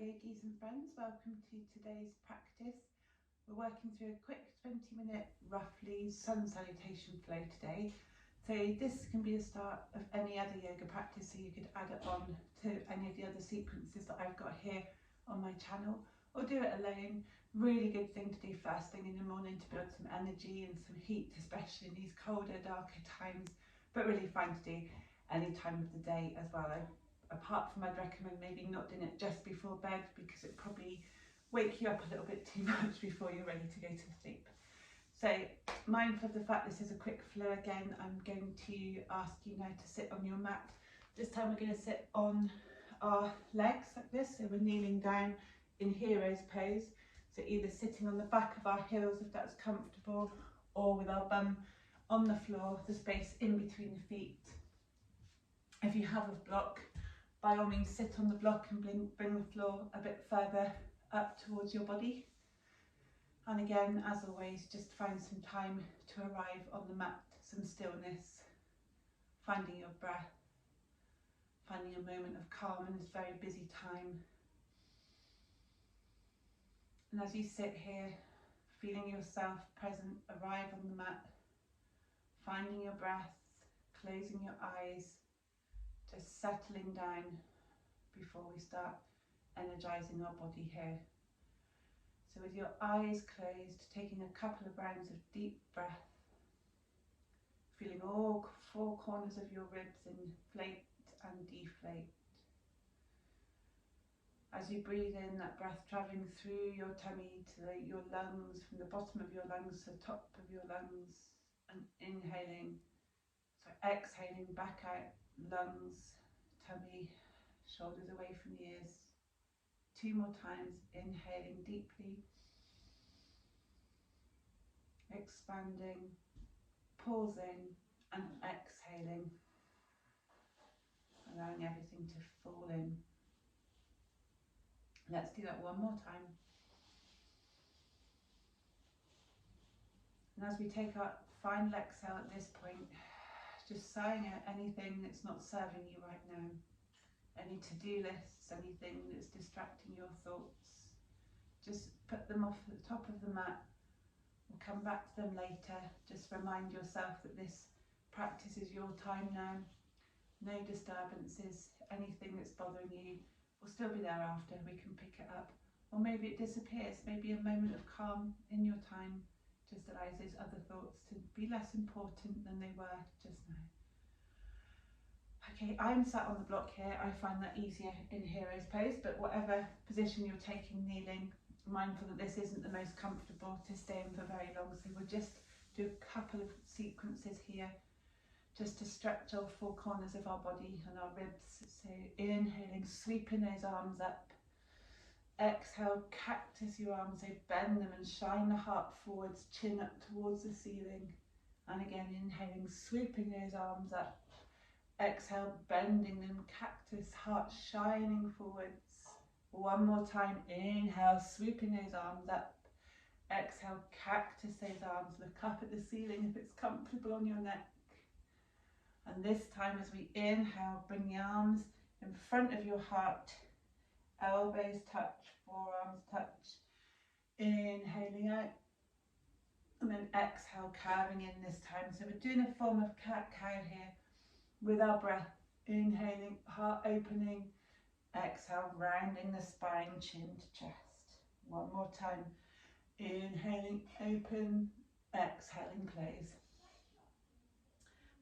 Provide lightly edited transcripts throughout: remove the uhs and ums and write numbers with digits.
yogis and friends, welcome to today's practice. We're working through a quick 20-minute roughly sun salutation flow today. So this can be the start of any other yoga practice, so you could add it on to any of the other sequences that I've got here on my channel, or do it alone. Really good thing to do first thing in the morning to build some energy and some heat, especially in these colder, darker times, but really fine to do any time of the day as well. Apart from, I'd recommend maybe not doing it just before bed, because it probably wake you up a little bit too much before you're ready to go to sleep. So mindful of the fact this is a quick flow again, I'm going to ask you now to sit on your mat. This time we're going to sit on our legs like this, so we're kneeling down in hero's pose. So either sitting on the back of our heels if that's comfortable, or with our bum on the floor, the space in between the feet. If you have a block, by all means sit on the block and bring the floor a bit further up towards your body. And again, as always, just find some time to arrive on the mat, some stillness, finding your breath, finding a moment of calm in this very busy time. And as you sit here, feeling yourself present, arrive on the mat, finding your breath, closing your eyes, just settling down before we start energizing our body here. So with your eyes closed, taking a couple of rounds of deep breath, feeling all four corners of your ribs inflate and deflate. As you breathe in, that breath travelling through your tummy to your lungs, from the bottom of your lungs to the top of your lungs, and inhaling, so exhaling back out, lungs, tummy, shoulders away from the ears. 2 more times, inhaling deeply, expanding, pausing and exhaling, allowing everything to fall in. Let's do that one more time. And as we take our final exhale at this point, just sighing out anything that's not serving you right now. Any to-do lists, anything that's distracting your thoughts. Just put them off at the top of the mat. We'll come back to them later. Just remind yourself that this practice is your time now. No disturbances, anything that's bothering you will still be there after. We can pick it up. Or maybe it disappears. Maybe a moment of calm in your time just allows those other thoughts to be less important than they were just now. Okay, I'm sat on the block here. I find that easier in hero's pose, but whatever position you're taking, kneeling, mindful that this isn't the most comfortable to stay in for very long, so we'll just do a couple of sequences here just to stretch all four corners of our body and our ribs. So inhaling, sweeping those arms up. Exhale, cactus your arms, so bend them and shine the heart forwards, chin up towards the ceiling. And again, inhaling, swooping those arms up. Exhale, bending them, cactus, heart shining forwards. One more time, inhale, swooping those arms up. Exhale, cactus those arms, look up at the ceiling if it's comfortable on your neck. And this time as we inhale, bring the arms in front of your heart. Elbows touch, forearms touch, inhaling out, and then exhale, curving in this time. So we're doing a form of cat-cow here with our breath. Inhaling, heart opening, exhale, rounding the spine, chin to chest. One more time, inhaling, open, exhaling, close.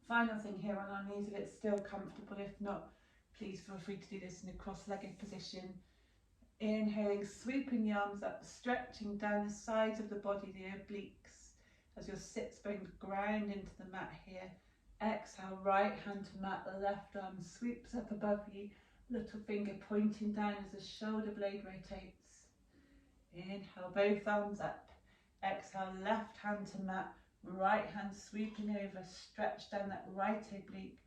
Final thing here on our knees, if it's still comfortable. If not, please feel free to do this in a cross-legged position. Inhaling, sweeping the arms up, stretching down the sides of the body, the obliques, as your sits bones ground into the mat here. Exhale, right hand to mat, the left arm sweeps up above you, little finger pointing down as the shoulder blade rotates. Inhale, both arms up. Exhale, left hand to mat, right hand sweeping over, stretch down that right oblique,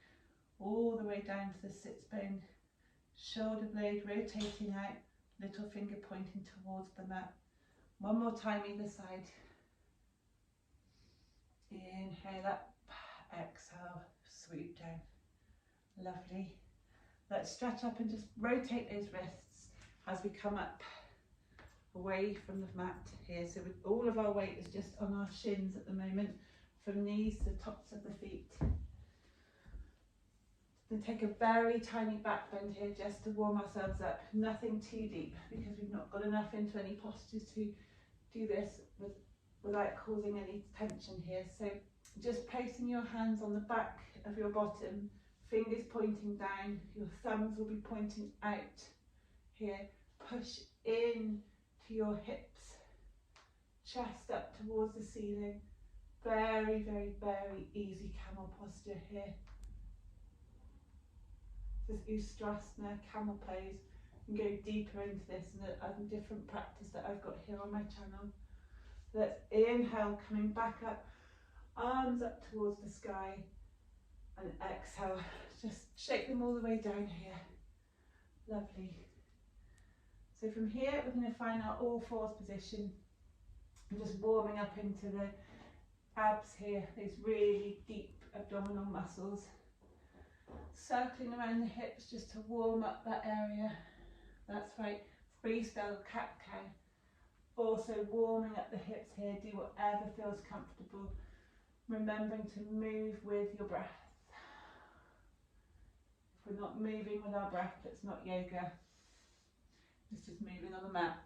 all the way down to the sits bone, shoulder blade rotating out, little finger pointing towards the mat. One more time either side. Inhale up, exhale, sweep down. Lovely. Let's stretch up and just rotate those wrists. as we come up away from the mat here. So all of our weight is just on our shins at the moment, from knees to the tops of the feet. Then take a very tiny back bend here just to warm ourselves up. Nothing too deep, because we've not got enough into any postures to do this without causing any tension here. So just placing your hands on the back of your bottom, fingers pointing down, your thumbs will be pointing out here. Push in to your hips, chest up towards the ceiling. Very, very, very easy camel posture here. This is Ustrasana, camel pose. You can go deeper into this and a different practice that I've got here on my channel. So let's inhale, coming back up, arms up towards the sky, and exhale, just shake them all the way down here. Lovely. So from here, we're going to find our all fours position and just warming up into the abs here, these really deep abdominal muscles. Circling around the hips just to warm up that area. That's right, freestyle cat-cow. Also warming up the hips here, do whatever feels comfortable. Remembering to move with your breath. If we're not moving with our breath, it's not yoga. It's just moving on the mat.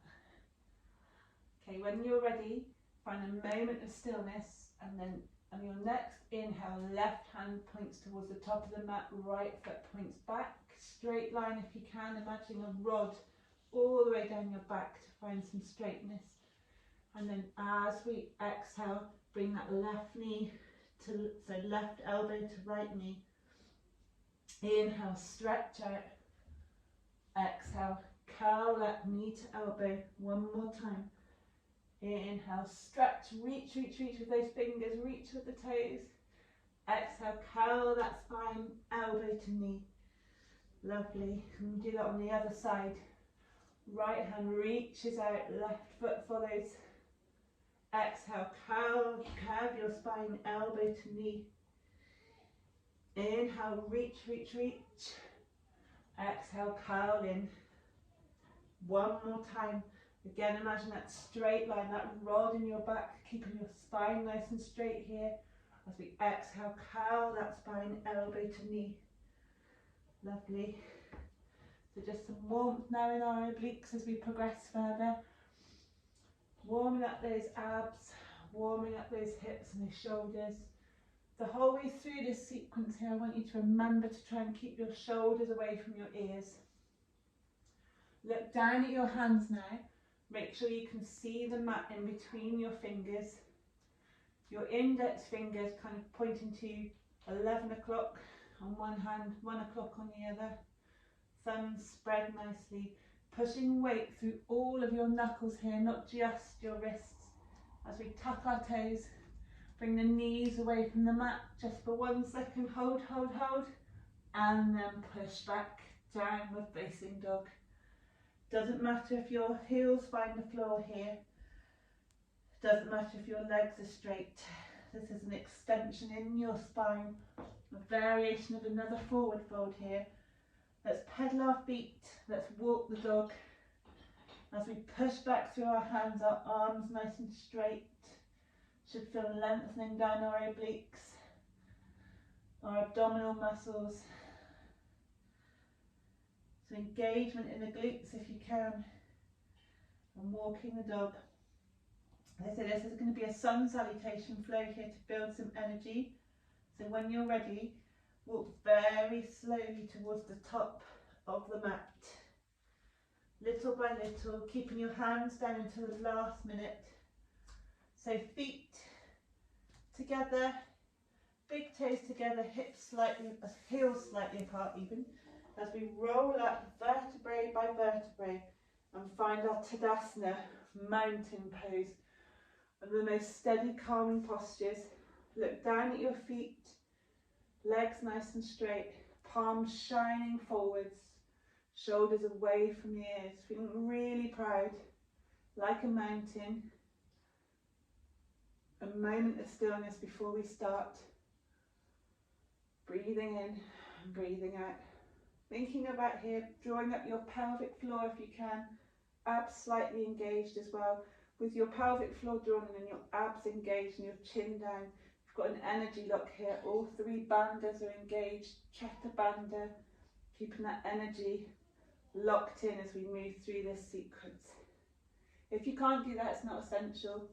Okay, when you're ready, find a moment of stillness, and then on your next inhale, left hand points towards the top of the mat, right foot points back. Straight line if you can, imagining a rod all the way down your back to find some straightness. And then as we exhale, bring that left knee to, so left elbow to right knee. Inhale, stretch out. Exhale, curl that knee to elbow. One more time. Inhale, stretch, reach, reach, reach with those fingers, reach with the toes. Exhale, curl that spine, elbow to knee. Lovely. And do that on the other side. Right hand reaches out, left foot follows. Exhale, curve your spine, elbow to knee. Inhale, reach, reach, reach. Exhale, curl in. One more time. Again, imagine that straight line, that rod in your back, keeping your spine nice and straight here. As we exhale, curl that spine, elbow to knee. Lovely. So just some warmth now in our obliques as we progress further. Warming up those abs, warming up those hips and those shoulders. The whole way through this sequence here, I want you to remember to try and keep your shoulders away from your ears. Look down at your hands now. Make sure you can see the mat in between your fingers. Your index fingers kind of pointing to 11 o'clock on one hand, 1 o'clock on the other. Thumbs spread nicely, pushing weight through all of your knuckles here, not just your wrists. As we tuck our toes, bring the knees away from the mat just for 1 second. Hold, hold, hold, and then push back, downward facing dog. Doesn't matter if your heels find the floor here. Doesn't matter if your legs are straight. This is an extension in your spine, a variation of another forward fold here. Let's pedal our feet, let's walk the dog. As we push back through our hands, our arms nice and straight. Should feel lengthening down our obliques, our abdominal muscles. So engagement in the glutes if you can, and walking the dog. As I said, this is going to be a sun salutation flow here to build some energy. So when you're ready, walk very slowly towards the top of the mat. Little by little, keeping your hands down until the last minute. So feet together, big toes together, hips slightly, heels slightly apart even. As we roll up vertebrae by vertebrae and find our Tadasana, mountain pose. One of the most steady, calming postures. Look down at your feet, legs nice and straight, palms shining forwards, shoulders away from the ears, feeling really proud, like a mountain. A moment of stillness before we start. Breathing in and breathing out. Thinking about here, drawing up your pelvic floor if you can, abs slightly engaged as well. With your pelvic floor drawn in and your abs engaged and your chin down, you've got an energy lock here. All three bandhas are engaged, Chaturanga, keeping that energy locked in as we move through this sequence. If you can't do that, it's not essential.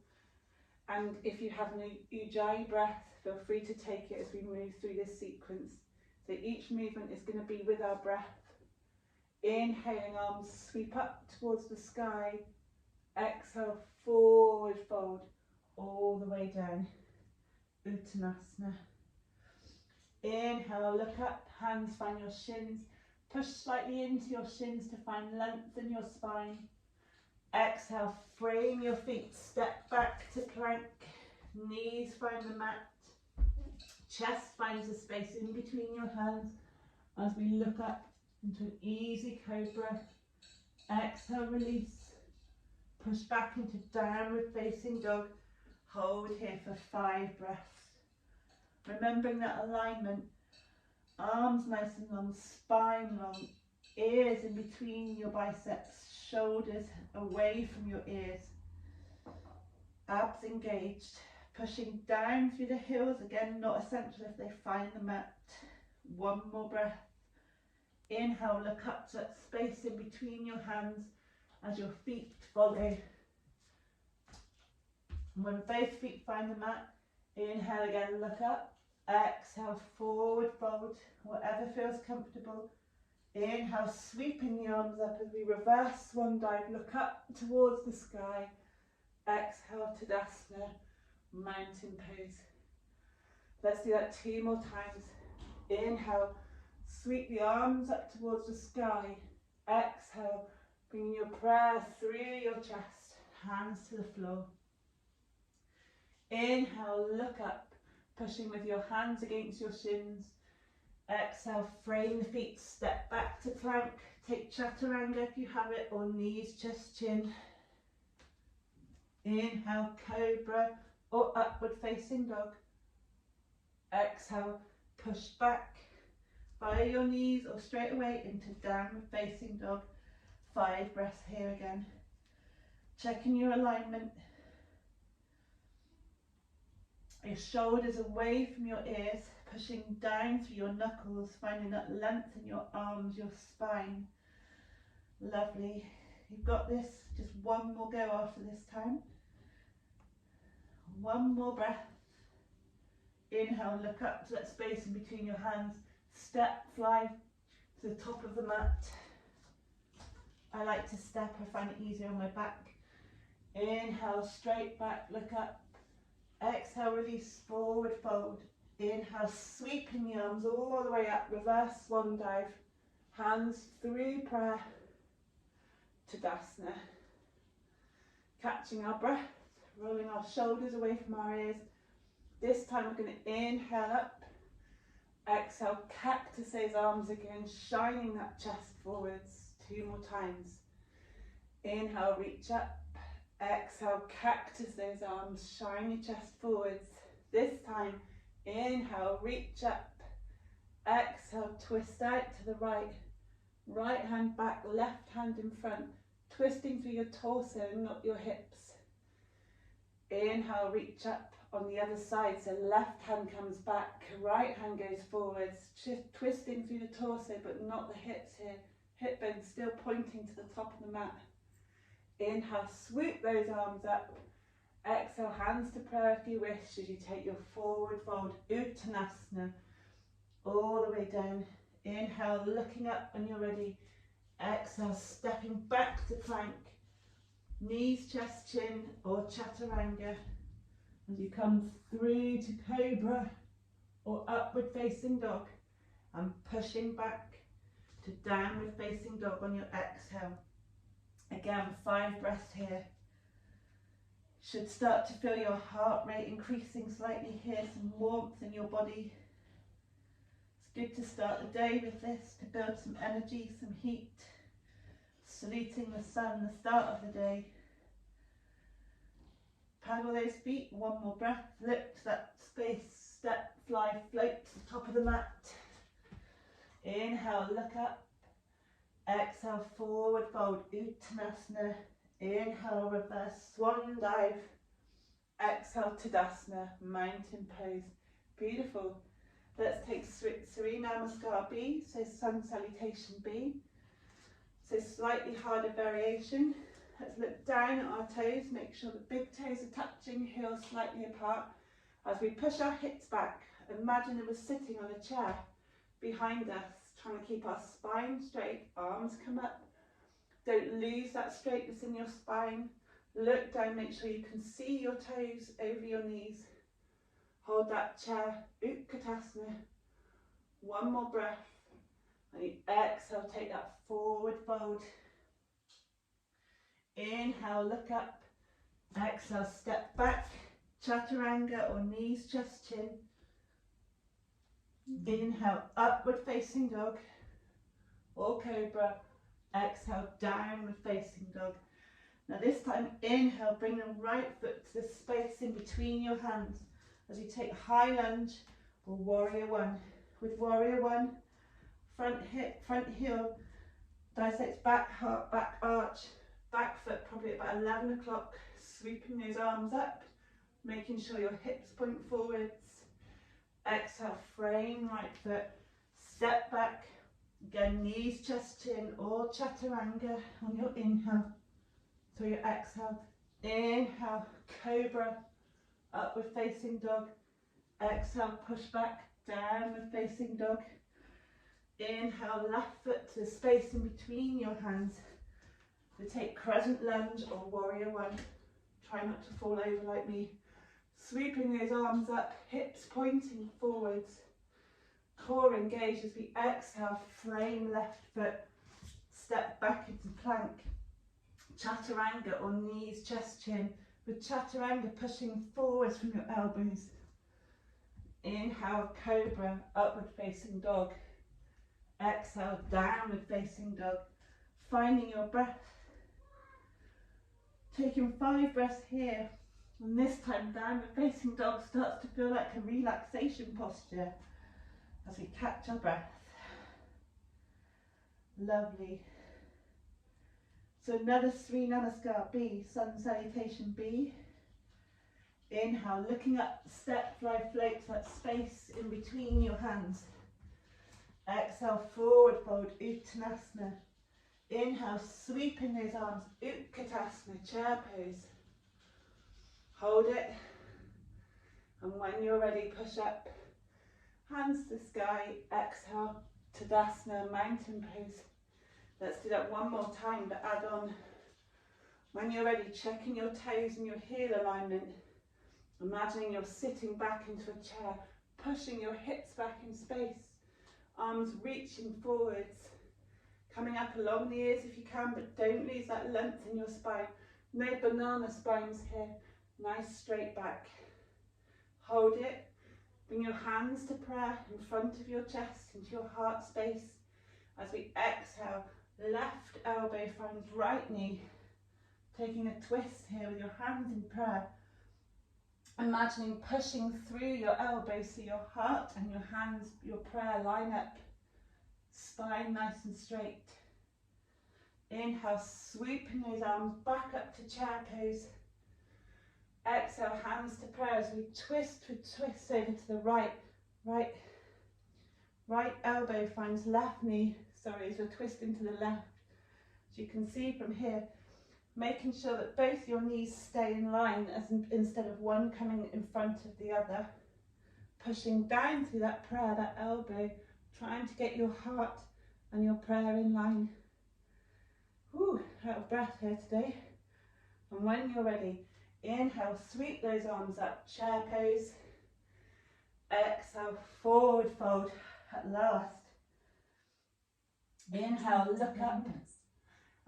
And if you have an Ujjayi breath, feel free to take it as we move through this sequence. So each movement is going to be with our breath. Inhaling, arms sweep up towards the sky. Exhale, forward fold all the way down. Uttanasana. Inhale, look up, hands find your shins. Push slightly into your shins to find length in your spine. Exhale, frame your feet, step back to plank. Knees find the mat. Chest finds a space in between your hands as we look up into an easy cobra. Exhale, release. Push back into downward facing dog. Hold here for 5 breaths. Remembering that alignment. Arms nice and long, spine long, ears in between your biceps, shoulders away from your ears. Abs engaged. Pushing down through the heels, again not essential if they find the mat. One more breath. Inhale, look up to that space in between your hands as your feet follow. And when both feet find the mat, inhale again, look up. Exhale, forward fold, whatever feels comfortable. Inhale, sweeping the arms up as we reverse swan dive, look up towards the sky. Exhale, Tadasana, mountain pose. Let's do that 2 more times. Inhale, sweep the arms up towards the sky. Exhale, bringing your prayer through your chest, hands to the floor. Inhale, look up, pushing with your hands against your shins. Exhale, frame the feet, step back to plank. Take Chaturanga if you have it, or knees, chest, chin. Inhale, cobra or upward facing dog. Exhale, push back via your knees or straight away into downward facing dog. 5 breaths here again. Checking your alignment. Your shoulders away from your ears, pushing down through your knuckles, finding that length in your arms, your spine. Lovely. You've got this. Just one more go after this time. One more breath. Inhale, look up to that space in between your hands. Step, fly to the top of the mat. I like to step, I find it easier on my back. Inhale, straight back, look up. Exhale, release, forward fold. Inhale, sweeping the arms all the way up, reverse swan dive. Hands through prayer. Tadasana. Catching our breath, rolling our shoulders away from our ears. This time we're going to inhale up. Exhale, cactus those arms again, shining that chest forwards. 2 more times. Inhale, reach up. Exhale, cactus those arms, shine your chest forwards. This time, inhale, reach up. Exhale, twist out to the right. Right hand back, left hand in front. Twisting through your torso, not your hips. Inhale, reach up on the other side. So left hand comes back, right hand goes forwards. Twisting through the torso, but not the hips here. Hip bone still pointing to the top of the mat. Inhale, swoop those arms up. Exhale, hands to prayer if you wish as you take your forward fold, Uttanasana, all the way down. Inhale, looking up when you're ready. Exhale, stepping back to plank. Knees, chest, chin, or Chaturanga. As you come through to cobra or upward facing dog, and pushing back to downward facing dog on your exhale. Again, 5 breaths here. Should start to feel your heart rate increasing slightly here, some warmth in your body. It's good to start the day with this, to build some energy, some heat. Saluting the sun, the start of the day. Paddle those feet, 1 more breath, lift that space, step, fly, float to the top of the mat. Inhale, look up. Exhale, forward fold, Uttanasana. Inhale, reverse swan dive. Exhale, Tadasana, mountain pose. Beautiful. Let's take Sri Namaskar B, so Sun Salutation B. So slightly harder variation. Let's look down at our toes, make sure the big toes are touching, heels slightly apart. As we push our hips back, imagine that we're sitting on a chair behind us, trying to keep our spine straight, arms come up. Don't lose that straightness in your spine. Look down, make sure you can see your toes over your knees. Hold that chair, Utkatasana. One more breath. And you exhale, take that forward fold. Inhale, look up. Exhale, step back. Chaturanga or knees, chest, chin. Inhale, upward facing dog or cobra. Exhale, downward facing dog. Now this time, inhale, bring the right foot to the space in between your hands as you take high lunge or warrior one. With warrior one, front hip, front heel dissects back, heart, back arch, back foot probably about 11 o'clock, sweeping those arms up, making sure your hips point forwards. Exhale, frame right foot, step back, again knees, chest, chin or chaturanga on your inhale. So your exhale, inhale, cobra, upward facing dog. Exhale, push back, downward facing dog. Inhale, left foot to the space in between your hands. We take crescent lunge or warrior one. Try not to fall over like me. Sweeping those arms up, hips pointing forwards. Core engaged as we exhale, frame left foot. Step back into plank. Chaturanga or knees, chest, chin. With chaturanga pushing forwards from your elbows. Inhale, cobra, upward facing dog. Exhale, downward facing dog. Finding your breath. Taking 5 breaths here. And this time, downward facing dog starts to feel like a relaxation posture as we catch our breath. Lovely. So another Sri Namaskar B, Sun Salutation B. Inhale, looking up, step, fly, float, that space in between your hands. Exhale, forward fold, Uttanasana. Inhale, sweeping those arms, Utkatasana, chair pose. Hold it. And when you're ready, push up, hands to the sky. Exhale, Tadasana, mountain pose. Let's do that one more time, but add on. When you're ready, checking your toes and your heel alignment. Imagining you're sitting back into a chair, pushing your hips back in space. Arms reaching forwards. Coming up along the ears if you can, but don't lose that length in your spine. No banana spines here. Nice straight back. Hold it. Bring your hands to prayer in front of your chest, into your heart space. As we exhale, left elbow finds right knee. Taking a twist here with your hands in prayer. Imagining pushing through your elbows so your heart and your hands, your prayer line up. Spine nice and straight. Inhale, swooping those arms back up to chair pose. Exhale, hands to prayer as we twist over to the right. Right elbow finds left knee. Sorry, as we're twisting to the left. As you can see from here, making sure that both your knees stay in line instead of one coming in front of the other. Pushing down through that prayer, that elbow, trying to get your heart and your prayer in line. Whew, out of breath here today. And when you're ready, inhale, sweep those arms up, chair pose. Exhale, forward fold at last. Inhale, look up.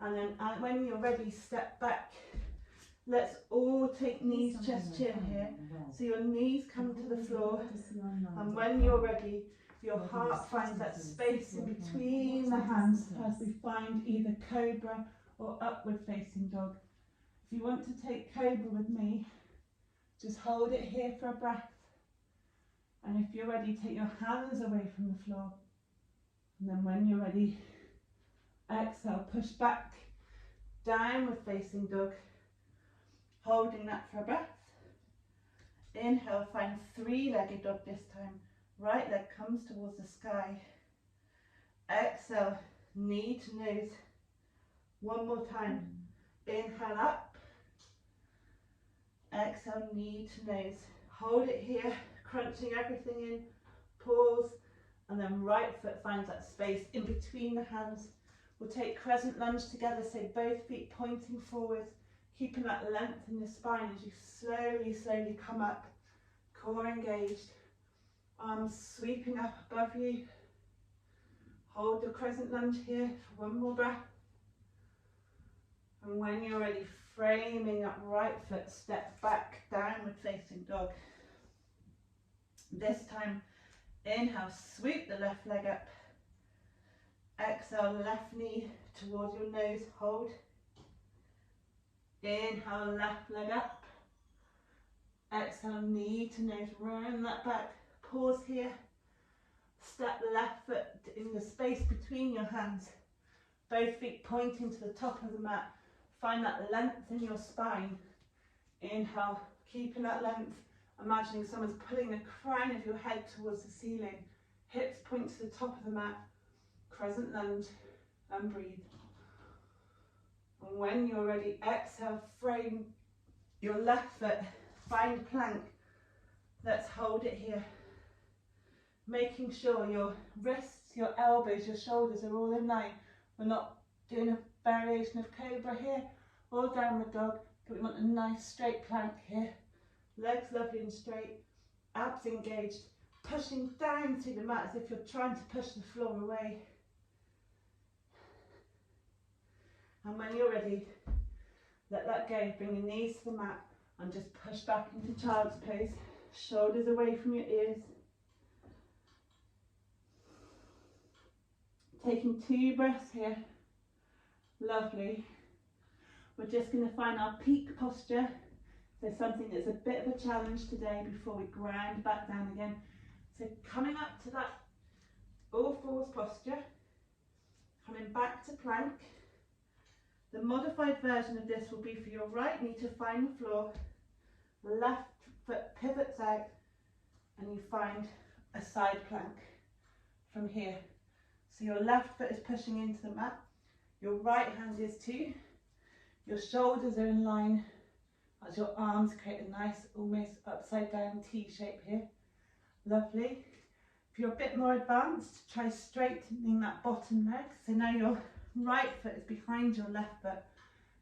And then when you're ready, step back. Let's all take knees, chest, chin here. So your knees come to the floor. And when you're ready, your heart finds that space in between the hands as we find either cobra or upward facing dog. If you want to take cobra with me, just hold it here for a breath. And if you're ready, take your hands away from the floor. And then when you're ready, Exhale, push back, downward facing dog. Holding that for a breath. Inhale, find three-legged dog this time. Right leg comes towards the sky. Exhale, knee to nose. One more time. Inhale up. Exhale, knee to nose. Hold it here, crunching everything in. Pause, and then right foot finds that space in between the hands. We'll take crescent lunge together, so both feet pointing forwards, keeping that length in the spine as you slowly come up. Core engaged. Arms sweeping up above you. Hold the crescent lunge here for one more breath. And when you're ready, framing up right foot, step back, downward facing dog. This time, inhale, sweep the left leg up. Exhale, left knee towards your nose, hold. Inhale, left leg up. Exhale, knee to nose, round that back. Pause here. Step left foot in the space between your hands. Both feet pointing to the top of the mat. Find that length in your spine. Inhale, keeping that length. Imagining someone's pulling the crown of your head towards the ceiling. Hips point to the top of the mat. Crescent lunge and breathe. And when you're ready, exhale, frame your left foot. Find plank. Let's hold it here. Making sure your wrists, your elbows, your shoulders are all in line. We're not doing a variation of cobra here or downward dog, but we want a nice straight plank here. Legs lovely and straight, abs engaged, pushing down through the mat as if you're trying to push the floor away. And when you're ready, let that go. Bring your knees to the mat and just push back into child's pose. Shoulders away from your ears. Taking 2 breaths here. Lovely. We're just going to find our peak posture. So something that's a bit of a challenge today before we ground back down again. So coming up to that all fours posture. Coming back to plank. The modified version of this will be for your right knee to find the floor. Left foot pivots out and you find a side plank from here. So your left foot is pushing into the mat, your right hand is too, your shoulders are in line as your arms create a nice almost upside down T shape here. Lovely. If you're a bit more advanced, try straightening that bottom leg. So now your right foot is behind your left foot,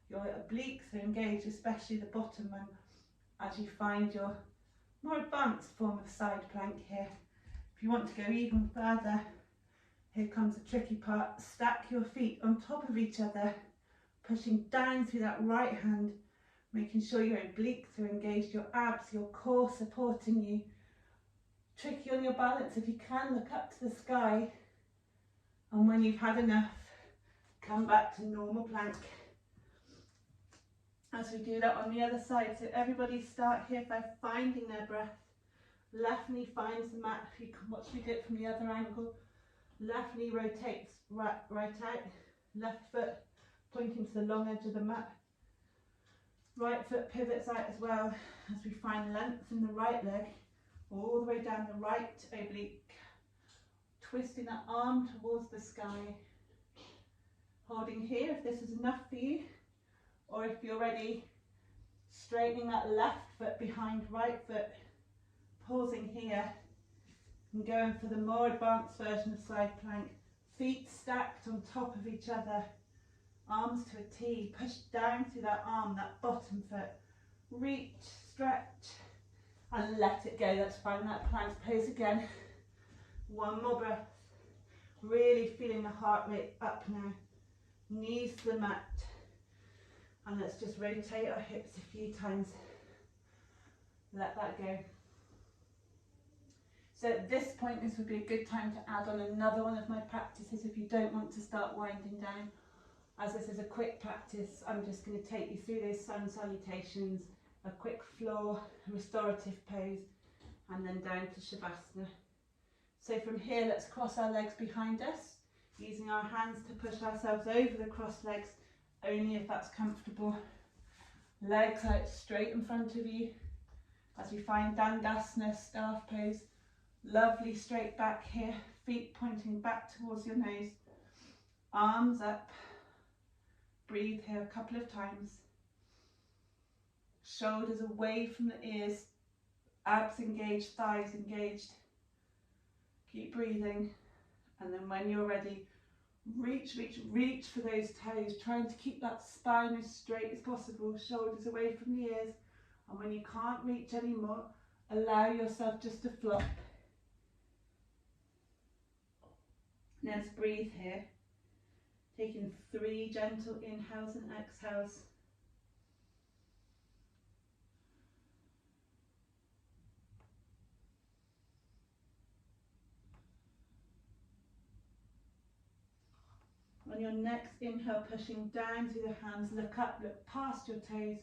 your obliques are engaged, especially the bottom one, as you find your more advanced form of side plank here. If you want to go even further, here comes the tricky part. Stack your feet on top of each other, pushing down through that right hand, making sure your obliques are engaged, your abs, your core supporting you. Tricky on your balance. If you can, look up to the sky, and when you've had enough, come back to normal plank. As we do that on the other side, so everybody start here by finding their breath. Left knee finds the mat. If you can watch me do it from the other angle. Left knee rotates right out. Left foot pointing to the long edge of the mat. Right foot pivots out as well as we find length in the right leg, all the way down the right oblique. Twisting that arm towards the sky. Holding here if this is enough for you, or if you're ready, straightening that left foot behind right foot, pausing here and going for the more advanced version of side plank. Feet stacked on top of each other, arms to a T, push down through that arm, that bottom foot, reach, stretch and let it go. Let's find that plank pose again. One more breath, really feeling the heart rate up now. Knees to the mat, and let's just rotate our hips a few times. Let that go. So at this point, this would be a good time to add on another one of my practices if you don't want to start winding down. As this is a quick practice, I'm just going to take you through those sun salutations, a quick floor restorative pose, and then down to Shavasana. So from here, let's cross our legs behind us. Using our hands to push ourselves over the crossed legs, only if that's comfortable. Legs out straight in front of you as we find Dandasana, staff pose. Lovely straight back here, feet pointing back towards your nose. Arms up. Breathe here a couple of times. Shoulders away from the ears, abs engaged, thighs engaged. Keep breathing, and then when you're ready, reach for those toes, trying to keep that spine as straight as possible, shoulders away from the ears, and when you can't reach anymore, allow yourself just to flop. Let's breathe here, taking 3 gentle inhales and exhales. On your next inhale, pushing down through the hands, look up, look past your toes,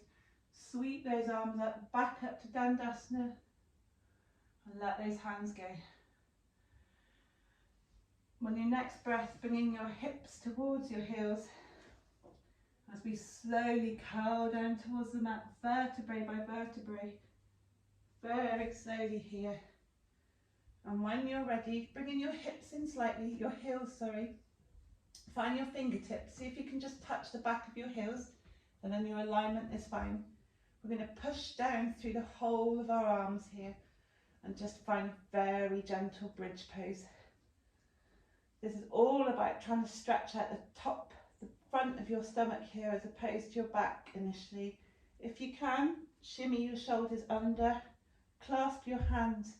sweep those arms up, back up to Dandasana, and let those hands go. On your next breath, bringing your hips towards your heels, as we slowly curl down towards the mat, vertebrae by vertebrae, very slowly here. And when you're ready, bringing your hips in slightly, your heels, sorry. Find your fingertips, see if you can just touch the back of your heels, and then your alignment is fine. We're going to push down through the whole of our arms here and just find a very gentle bridge pose. This is all about trying to stretch out the top, the front of your stomach here as opposed to your back initially. If you can, shimmy your shoulders under, clasp your hands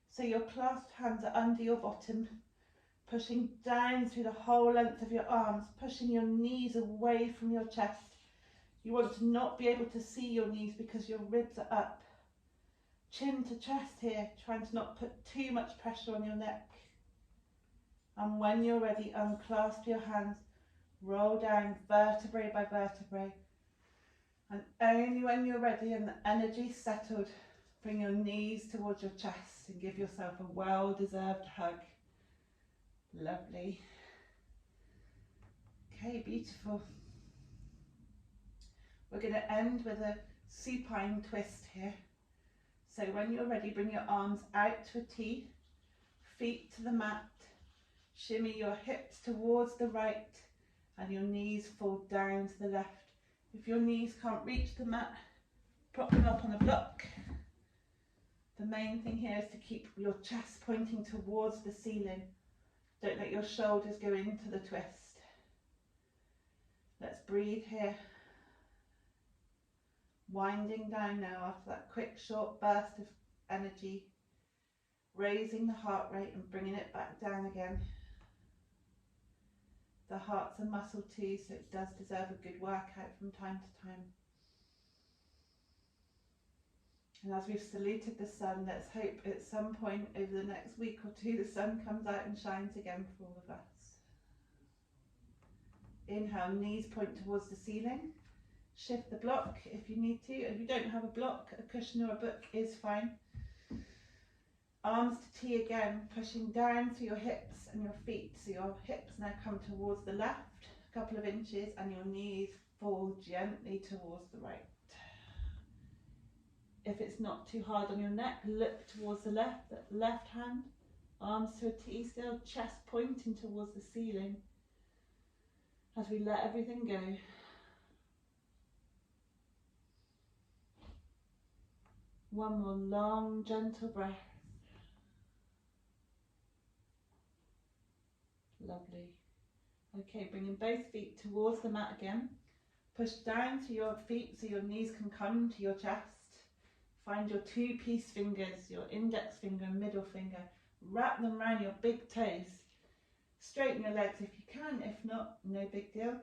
so your clasped hands are under your bottom. Pushing down through the whole length of your arms, pushing your knees away from your chest. You want to not be able to see your knees because your ribs are up. Chin to chest here, trying to not put too much pressure on your neck. And when you're ready, unclasp your hands, roll down vertebrae by vertebrae. And only when you're ready and the energy's settled, bring your knees towards your chest and give yourself a well-deserved hug. Lovely. Okay, beautiful. We're going to end with a supine twist here. So when you're ready, bring your arms out to a T, feet to the mat, shimmy your hips towards the right and your knees fall down to the left. If your knees can't reach the mat, prop them up on a block. The main thing here is to keep your chest pointing towards the ceiling. Don't let your shoulders go into the twist. Let's breathe here. Winding down now after that quick short burst of energy. Raising the heart rate and bringing it back down again. The heart's a muscle too, so it does deserve a good workout from time to time. And as we've saluted the sun, let's hope at some point over the next week or two, the sun comes out and shines again for all of us. Inhale, knees point towards the ceiling. Shift the block if you need to. If you don't have a block, a cushion or a book is fine. Arms to T again, pushing down through your hips and your feet. So your hips now come towards the left, a couple of inches, and your knees fall gently towards the right. If it's not too hard on your neck, look towards the left hand, arms to a T still, chest pointing towards the ceiling as we let everything go. One more long, gentle breath. Lovely. Okay, bringing both feet towards the mat again. Push down to your feet so your knees can come to your chest. Find your 2-piece fingers, your index finger and middle finger. Wrap them around your big toes. Straighten your legs if you can, if not, no big deal.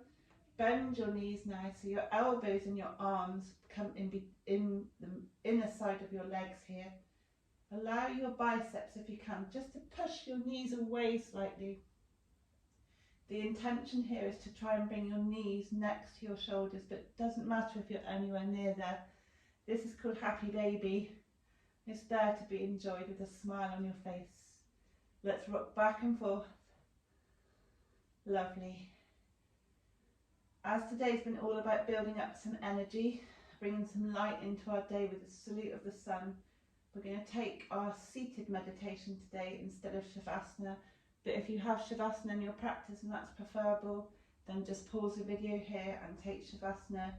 Bend your knees now so your elbows and your arms come in the inner side of your legs here. Allow your biceps, if you can, just to push your knees away slightly. The intention here is to try and bring your knees next to your shoulders, but it doesn't matter if you're anywhere near there. This is called Happy Baby. It's there to be enjoyed with a smile on your face. Let's rock back and forth. Lovely. As today's been all about building up some energy, bringing some light into our day with the salute of the sun, we're going to take our seated meditation today instead of Shavasana. But if you have Shavasana in your practice and that's preferable, then just pause the video here and take Shavasana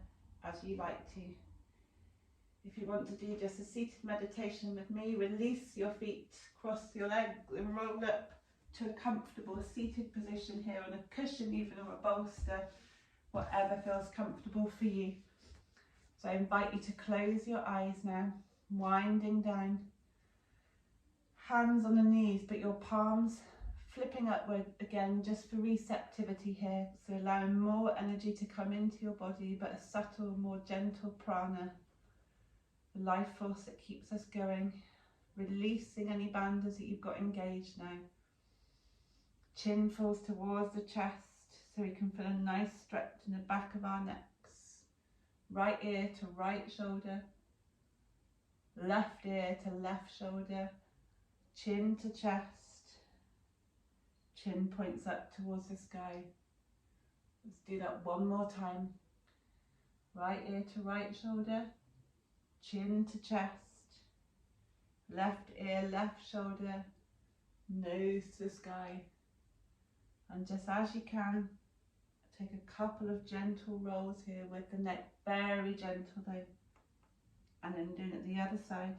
as you like to. If you want to do just a seated meditation with me, release your feet, cross your legs and roll up to a comfortable seated position here on a cushion even or a bolster, whatever feels comfortable for you. So I invite you to close your eyes now, winding down, hands on the knees but your palms flipping upward again just for receptivity here, so allowing more energy to come into your body but a subtle, more gentle prana, the life force that keeps us going, releasing any bandhas that you've got engaged now. Chin falls towards the chest so we can feel a nice stretch in the back of our necks. Right ear to right shoulder, left ear to left shoulder, chin to chest, chin points up towards the sky. Let's do that one more time. Right ear to right shoulder, chin to chest, left ear, left shoulder, nose to the sky. And just as you can, take a couple of gentle rolls here with the neck, very gentle though. And then doing it the other side.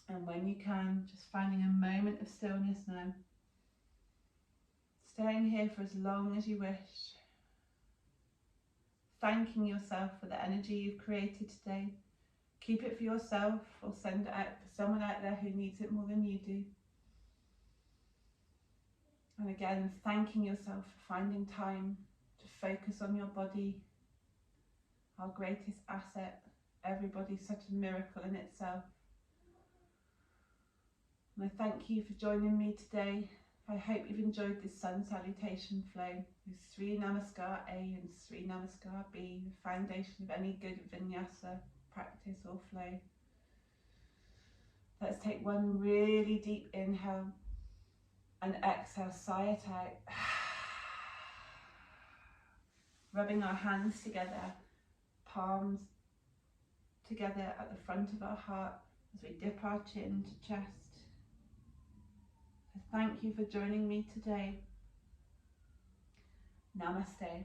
And when you can, just finding a moment of stillness now. Staying here for as long as you wish. Thanking yourself for the energy you've created today. Keep it for yourself or send it out for someone out there who needs it more than you do. And again, thanking yourself for finding time to focus on your body, our greatest asset. Everybody's such a miracle in itself. And I thank you for joining me today. I hope you've enjoyed this sun salutation flow. There's 3 Namaskar A and 3 Namaskar B, the foundation of any good vinyasa practice or flow. Let's take one really deep inhale and exhale, sigh it out. Rubbing our hands together, palms together at the front of our heart as we dip our chin to chest. So thank you for joining me today. Namaste.